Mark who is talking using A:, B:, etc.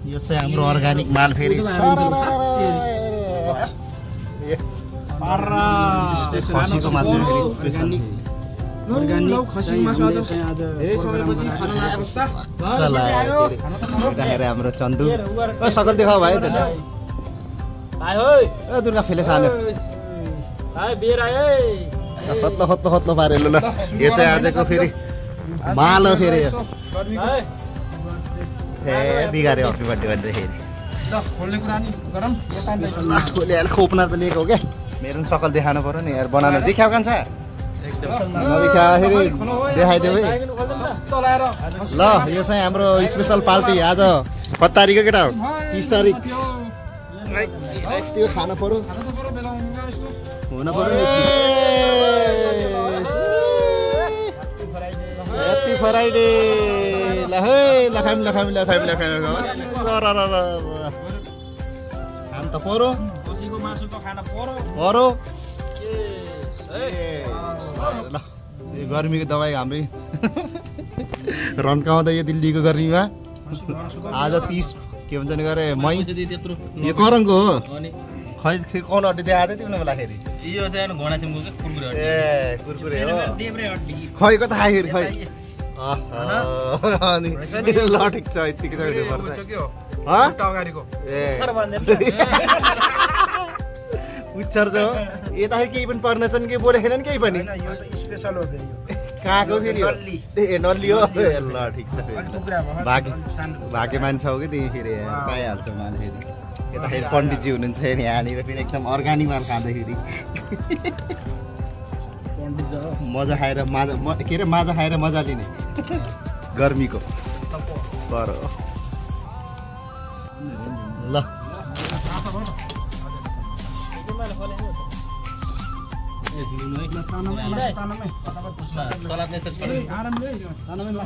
A: यो चाहिँ हाम्रो अर्गानिक माल फेरि खसीको मासु फेरि स्पेशल
B: अर्गानिक खसीको मासु आज धेरै समयपछि खान लाग्छ
A: राखेर हाम्रो चन्दु ओ सकल देखाउ भाइ त
C: आइ ओइ
A: ए दुर्गा फेले सानो
C: आइ बियर आइ
A: खत्लो पारे ल यो चाहिँ आजको फेरि माल हो फेरि ए बिगार्यो ह्यापी बर्थडे भन्दाखेरि
B: ल खोल्ने कुरा नि गरम
A: खोले अहिले खोप्न त लिएको हो क्या मेरो पनि सकल देखाउनु पर्यो नि यार बनाउन देखाउ कान्छ नदेखाखेरि देखाइदेऊ है ल यो चाहिँ हाम्रो स्पेसल पार्टी आज कति तारिक हो केटा हो 30 तारिक त्यो खानु पर्यो हुन पर्यो ह्यापी फ्राइडे ल है लखाम खान त पर्यो
C: खसीको मासु त खान
A: पर्यो ल यो गर्मीको दबाई हाम्रै रन्काउँदा यो दिल्लीको गर्मीमा आज 30 के भन्छ नि गरे मई यो करङको हो खै कौन अड्डी देखाएको थियो तिमीलाई बेलाखेरि
C: यो चाहिँ घोडा सिमको कुरकुरे
A: ए कुरकुरे हो
C: देब्रे हड्डी
A: खै कता खायो खै अनि ल ठिक छ यतिकै चाहिँ हुनुपर्छ
B: अगाडिको
A: ए पुच्छर जो यताखेरि केही पनि पर्ने छन् कि बोले छैनन् केही पनि
B: यो त स्पेशल हो फेरि
A: कहाँको फेरि ए नल्ली हो ल ठिक छ भाग्य मान्छे हो कि तिमी फेरि पाइहाल्छौ माल फेरि यताखेरि पण्डितजी हुनुहुन्छ नि यहाँनिर फेरि एकदम अर्गानिक माल खाँदाखेरि मजा खाएर के अरे माजा खाएर मजा लिने गर्मीको पर ल
B: आरामले